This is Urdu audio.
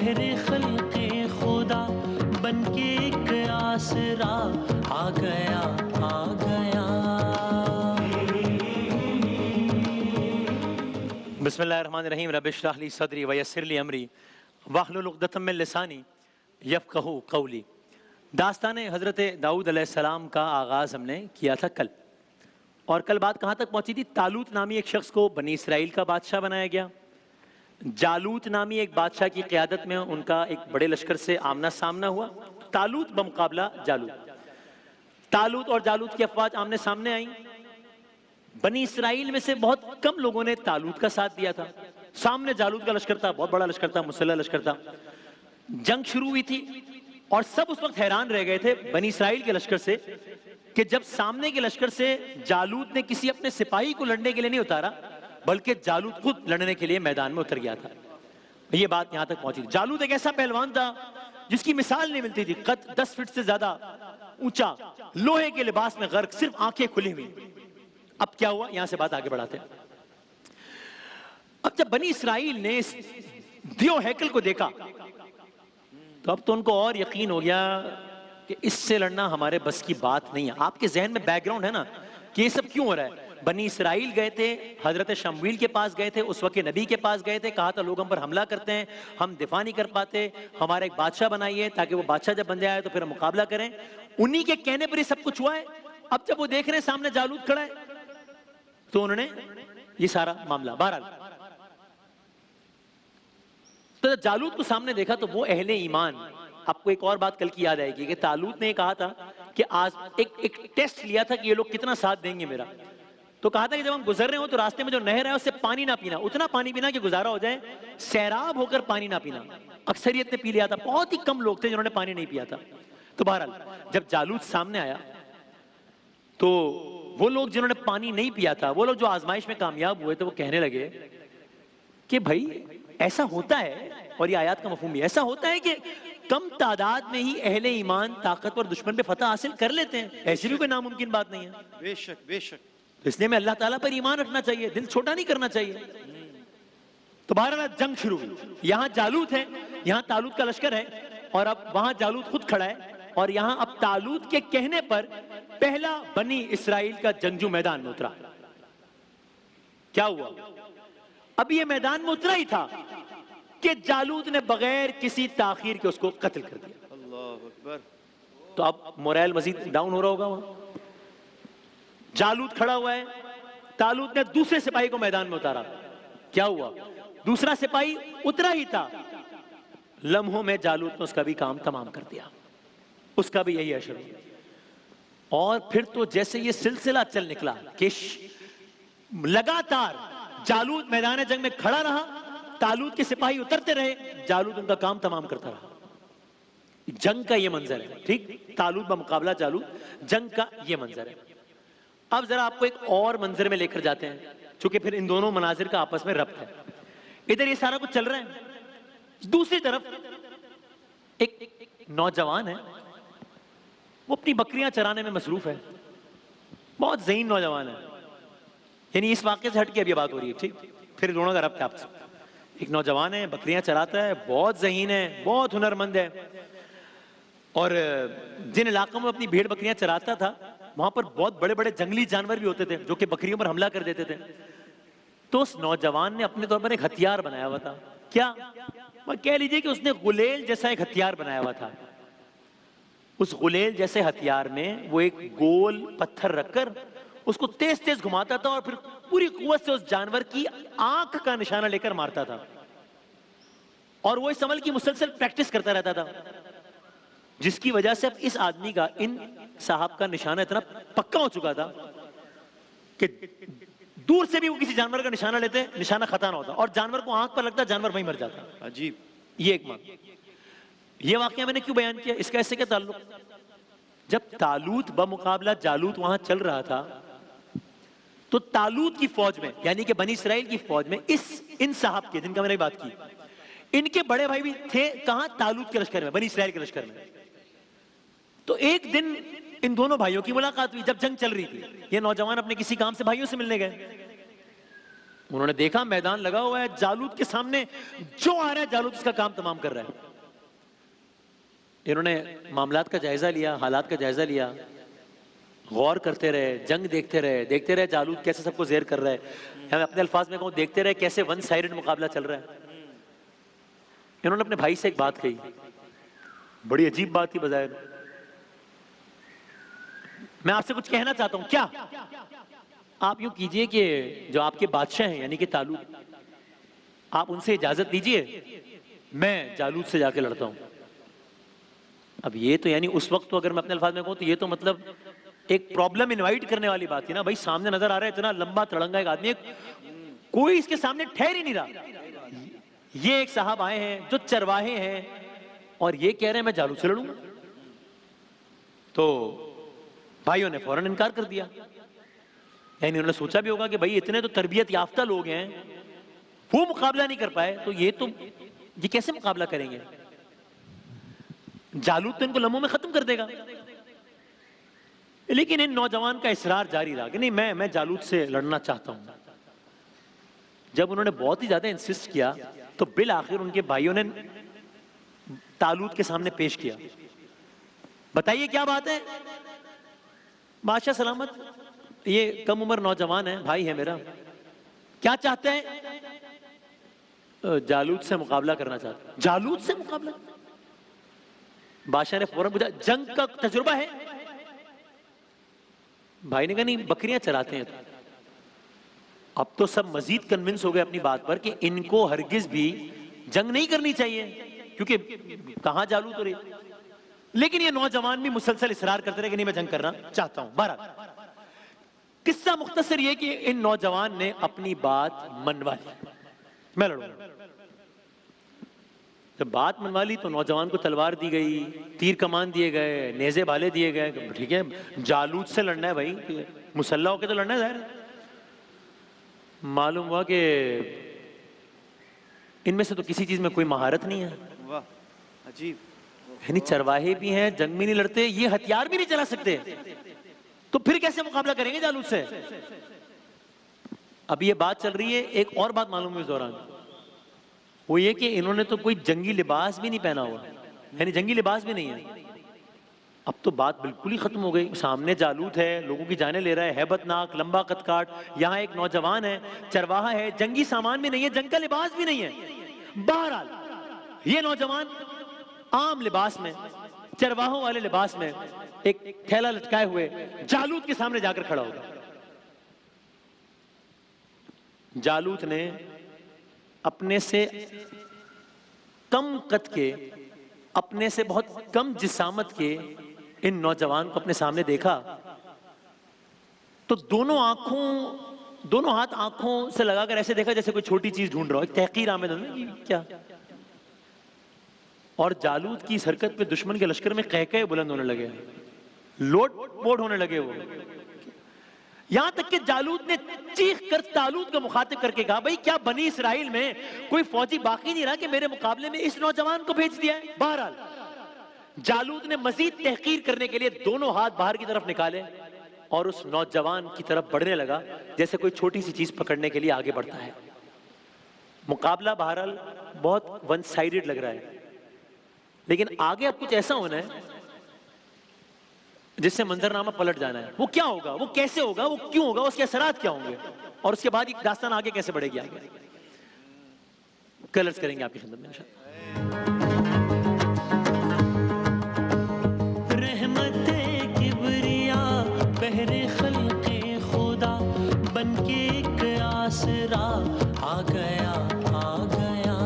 بہر خلق خدا بن کے ایک آسرا آ گیا آ گیا. بسم اللہ الرحمن الرحیم. رب اشرح لی صدری ویسر لی امری واحلل عقدۃ من لسانی یفقہوا قولی. داستان حضرت داؤد علیہ السلام کا آغاز ہم نے کیا تھا کل، اور کل بات کہاں تک پہنچی تھی؟ طالوت نامی ایک شخص کو بنی اسرائیل کا بادشاہ بنایا گیا. جالوت نامی ایک بادشاہ کی قیادت میں ان کا ایک بڑے لشکر سے آمنا سامنا ہوا. طالوت بمقابلہ جالوت. طالوت اور جالوت کی افواج آمنے سامنے آئیں. بنی اسرائیل میں سے بہت کم لوگوں نے طالوت کا ساتھ دیا تھا. سامنے جالوت کا لشکر تھا، بہت بڑا لشکر تھا، مسلح لشکر تھا. جنگ شروع ہوئی تھی اور سب اس وقت حیران رہ گئے تھے بنی اسرائیل کے لشکر سے کہ جب سامنے کے لشکر سے جالوت نے کسی اپنے سپاہی کو لڑنے کے لیے نہیں اتارا، بلکہ جالوت خود لڑنے کے لیے میدان میں اتر گیا تھا. یہ بات یہاں تک پہنچی تھی. جالوت ایک ایسا پہلوان تھا جس کی مثال نہیں ملتی تھی. قد 10 فٹ سے زیادہ اونچا، لوہے کے لباس میں غرق، صرف آنکھیں کھلی ہوئی. اب کیا ہوا؟ یہاں سے بات آگے بڑھاتے ہیں. اب جب بنی اسرائیل نے اس دیو ہیکل کو دیکھا تو اب تو ان کو اور یقین ہو گیا کہ اس سے لڑنا ہمارے بس کی بات نہیں ہے. آپ کے ذہن میں بیک گراؤنڈ ہے نا کہ یہ سب کیوں ہو رہا ہے. بنی اسرائیل گئے تھے، حضرت شمویل کے پاس گئے تھے، اس وقت نبی کے پاس گئے تھے، کہا تھا لوگ ہم پر حملہ کرتے ہیں، ہم دفاع نہیں کر پاتے، ہمارا ایک بادشاہ بنائیے تاکہ وہ بادشاہ جب بن جائے تو پھر ہم مقابلہ کریں. انہی کے کہنے پر یہ سب کچھ ہوا ہے. اب جب وہ دیکھ رہے ہیں سامنے جالوت کھڑا ہے تو انہوں نے یہ سارا معاملہ بہرحال تو جب جالوت کو سامنے دیکھا تو وہ اہل ایمان. آپ کو ایک اور بات کل کی یاد آئے گی کہ طالوت نے کہا تھا کہ آج ایک ٹیسٹ لیا تھا کہ یہ لوگ کتنا ساتھ دیں گے میرا. تو کہا تھا کہ جب ہم گزر رہے ہوں تو راستے میں جو نہر ہے اس سے پانی نہ پینا، اتنا پانی پینا کہ گزارا ہو جائے، سیراب ہو کر پانی نہ پینا. اکثریت نے پی لیا تھا، بہت ہی کم لوگ تھے جنہوں نے پانی نہیں پیا تھا. تو بہرحال جب جالوت سامنے آیا تو وہ لوگ جنہوں نے پانی نہیں پیا تھا، وہ لوگ جو آزمائش میں کامیاب ہوئے تھے، وہ کہنے لگے کہ بھائی ایسا ہوتا ہے، اور یہ آیات کا مفہوم بھی ایسا ہوتا ہے کہ کم تعداد میں ہی اہل ایمان طاقتور دشمن پہ فتح حاصل کر لیتے ہیں. ایسی بھی کوئی ناممکن بات نہیں ہے. بے شک بے شک. تو اس لیے میں اللہ تعالیٰ پر ایمان رکھنا چاہیے، دل چھوٹا نہیں کرنا چاہیے. تو بہرحال جنگ شروع ہوئی. یہاں جالوت ہے، یہاں طالوت کا لشکر ہے، اور اب وہاں جالوت خود کھڑا ہے، اور یہاں اب طالوت کے کہنے پر پہلا بنی اسرائیل کا جنگجو میدان میں اترا. کیا ہوا؟ اب یہ میدان میں اترا ہی تھا کہ جالوت نے بغیر کسی تاخیر کے اس کو قتل کر دیا. اللہ اکبر. تو اب موریل مزید ڈاؤن ہو رہا ہوگا. وہاں جالوت کھڑا ہوا ہے، طالوت نے دوسرے سپاہی کو میدان میں اتارا. کیا ہوا؟ دوسرا سپاہی اترا ہی تھا، لمحوں میں جالوت نے اس کا بھی کام تمام کر دیا. اس کا بھی یہی اشر ہوا. اور پھر تو جیسے یہ سلسلہ چل نکلا کہ لگاتار جالوت میدان جنگ میں کھڑا رہا، طالوت کے سپاہی اترتے رہے، جالوت ان کا کام تمام کرتا رہا. جنگ کا یہ منظر ہے. ٹھیک، طالوت بمقابلہ جالوت، جنگ کا یہ منظر ہے. اب ذرا آپ کو ایک اور منظر میں لے کر جاتے ہیں، چونکہ پھر ان دونوں مناظر کا آپس میں ربط ہے. ادھر یہ سارا کچھ چل رہا ہے، دوسری طرف ایک نوجوان ہے، وہ اپنی بکریاں چرانے میں مصروف ہے. بہت ذہین نوجوان ہے. یعنی اس واقعے سے ہٹ کے اب یہ بات ہو رہی ہے. ٹھیک، پھر دونوں کا ربط ہے آپ سے. ایک نوجوان ہے، بکریاں چراتا ہے، بہت ذہین ہے، بہت ہنرمند ہے، اور جن علاقوں میں اپنی بھیڑ بکریاں چراتا تھا وہاں پر بہت بڑے بڑے جنگلی جانور بھی ہوتے تھے جو کہ بکریوں پر حملہ کر دیتے تھے. تو اس نوجوان نے اپنے طور پر ایک ہتھیار بنایا ہوا تھا. کیا؟ وہ کہہ لیجئے کہ اس نے غلیل جیسا ایک ہتھیار بنایا ہوا تھا. اس غلیل جیسے ہتھیار میں وہ ایک گول پتھر رکھ کر اس کو تیز تیز گھماتا تھا اور پھر پوری قوت سے اس جانور کی آنکھ کا نشانہ لے کر مارتا تھا. اور وہ اس عمل کی مسلسل پریکٹس کرتا رہتا تھا، جس کی وجہ سے اب اس آدمی کا، ان صاحب کا نشانہ اتنا پکا ہو چکا تھا کہ دور سے بھی وہ کسی جانور کا نشانہ لیتے، نشانہ خطا نہ ہوتا، اور جانور کو آنکھ پر لگتا، جانور وہیں مر جاتا. عجیب. یہ ایک معنی. یہ واقعہ میں نے کیوں بیان کیا؟ اس کا ایسے کیا تعلق؟ جب طالوت بمقابلہ جالوت وہاں چل رہا تھا تو طالوت کی فوج میں، یعنی کہ بنی اسرائیل کی فوج میں، ان صاحب کے، جن کا میں نے بات کی، ان کے بڑے بھائی بھی تھے. کہاں؟ طالوت کے لشکر میں، بنی اسرائیل کے لشکر میں. تو ایک دن ان دونوں بھائیوں کی ملاقات ہوئی جب جنگ چل رہی تھی. یہ نوجوان اپنے کسی کام سے بھائیوں سے ملنے گئے. انہوں نے دیکھا میدان لگا ہوا ہے, جالوت کے سامنے جو آ رہا ہے جالوت اس کا کام تمام کر رہا ہے. انہوں نے معاملات کا جائزہ لیا, حالات کا جائزہ لیا, غور کرتے رہے, جنگ دیکھتے رہے جالوت کیسے سب کو زیر کر رہا ہے. میں اپنے الفاظ میں کہوں, دیکھتے رہے کیسے ون سائیڈڈ مقابلہ چل رہا ہے. انہوں نے اپنے بھائی سے ایک بات کہی, بڑی عجیب بات تھی بظاہر. میں آپ سے کچھ کہنا چاہتا ہوں. کیا؟ آپ یوں کیجئے کہ جو آپ کے بادشاہ ہیں یعنی کہ طالوت, آپ ان سے اجازت لیجئے, میں جالوت سے جا کے لڑتا ہوں. اب یہ تو یعنی اس وقت تو اگر میں اپنے الفاظ میں کہوں تو یہ تو مطلب ایک پرابلم انوائٹ کرنے والی بات تھی نا. بھائی سامنے نظر آ رہا ہے اتنا لمبا تڑنگا ایک آدمی, کوئی اس کے سامنے ٹھہر ہی نہیں رہا. یہ ایک صاحب آئے ہیں جو چرواہے ہیں اور یہ کہہ رہے ہیں میں جالوت سے لڑوں گا. تو بھائیوں نے فوراً انکار کر دیا. یعنی انہوں نے سوچا بھی ہوگا کہ بھائی اتنے تو تربیت یافتہ لوگ ہیں, وہ مقابلہ نہیں کر پائے تو یہ کیسے مقابلہ کریں گے. جالوت تو ان کو لمحوں میں ختم کر دے گا. لیکن ان نوجوان کا اصرار جاری رہا کہ نہیں, میں جالوت سے لڑنا چاہتا ہوں. جب انہوں نے بہت ہی زیادہ انسسٹ کیا تو بالآخر ان کے بھائیوں نے طالوت کے سامنے پیش کیا. بتائیے کیا بات ہے. بادشاہ سلامت, یہ کم عمر نوجوان ہے, بھائی ہے میرا, کیا چاہتے ہیں؟ جالوت سے مقابلہ کرنا چاہتے ہیں. جالوت سے مقابلہ؟ بادشاہ نے فوراً پوچھا جنگ کا تجربہ ہے؟ بھائی نے کہا نہیں, بکریاں چراتے ہیں. اب تو سب مزید کنونس ہو گئے اپنی بات پر کہ ان کو ہرگز بھی جنگ نہیں کرنی چاہیے کیونکہ کہاں جالوت ہو رہی. لیکن یہ نوجوان بھی مسلسل اصرار کرتے رہے کہ نہیں میں جنگ کرنا چاہتا ہوں. بہرحال قصہ مختصر یہ کہ ان نوجوان نے اپنی بات منوا لی, میں لڑوں گا. جب بات منوا لی تو نوجوان کو تلوار دی گئی, تیر کمان دیے گئے, نیزے بھالے دیے گئے. ٹھیک ہے, جالوت سے لڑنا ہے بھائی, مسلح ہو کے تو لڑنا ہے ظاہر. معلوم ہوا کہ ان میں سے تو کسی چیز میں کوئی مہارت نہیں ہے. واہ عجیب. یعنی چرواہے بھی ہیں, جنگ بھی نہیں لڑتے, یہ ہتھیار بھی نہیں چلا سکتے, تو پھر کیسے مقابلہ کریں گے جالوت سے. اب یہ بات چل رہی ہے. ایک اور بات معلوم ہوئی اس دوران, وہ یہ کہ انہوں نے تو کوئی جنگی لباس بھی نہیں پہنا ہوا, یعنی جنگی لباس بھی نہیں ہے. اب تو بات بالکل ہی ختم ہو گئی. سامنے جالوت ہے, لوگوں کی جانیں لے رہا ہے, ہیبت ناک, لمبا قد کاٹ. یہاں ایک نوجوان ہے, چرواہا ہے, جنگی سامان بھی نہیں ہے, جنگ کا لباس بھی نہیں ہے. بہرحال یہ نوجوان عام لباس میں, چرواہوں والے لباس میں, ایک تھیلا لٹکائے ہوئے جالوت کے سامنے جا کر کھڑا ہوگا. جالوت نے اپنے سے کم قد کے, اپنے سے بہت کم جسامت کے ان نوجوان کو اپنے سامنے دیکھا تو دونوں ہاتھ آنکھوں سے لگا کر ایسے دیکھا جیسے کوئی چھوٹی چیز ڈھونڈ رہا ہو. ایک تحقیر آمیز کیا. اور جالوت کی اس حرکت پہ دشمن کے لشکر میں قہقہے بلند ہونے لگے, لوٹ پوٹ ہونے لگے. وہ یہاں تک کہ جالوت نے چیخ کر طالوت کو مخاطب کر کے کہا بھائی کیا بنی اسرائیل میں کوئی فوجی باقی نہیں رہا کہ میرے مقابلے میں اس نوجوان کو بھیج دیا ہے. بہرحال جالوت نے مزید تحقیر کرنے کے لیے دونوں ہاتھ باہر کی طرف نکالے اور اس نوجوان کی طرف بڑھنے لگا جیسے کوئی چھوٹی سی چیز پکڑنے کے لیے آگے بڑھتا ہے. مقابلہ بہرحال بہت ون سائیڈڈ لگ رہا ہے, لیکن آگے اب کچھ ایسا ہونا ہے جس سے منظرنامہ پلٹ جانا ہے. وہ کیا ہوگا, وہ کیسے ہوگا, وہ کیوں ہوگا, اس کے اثرات کیا ہوں گے, اور اس کے بعد یہ داستان آگے کیسے بڑھے گی. آگے کلرز کریں گے آپ کی خدمت میں انشاءاللہ. رحمت کبریا بہر خلق خدا بن کے ایک آسرا آ گیا.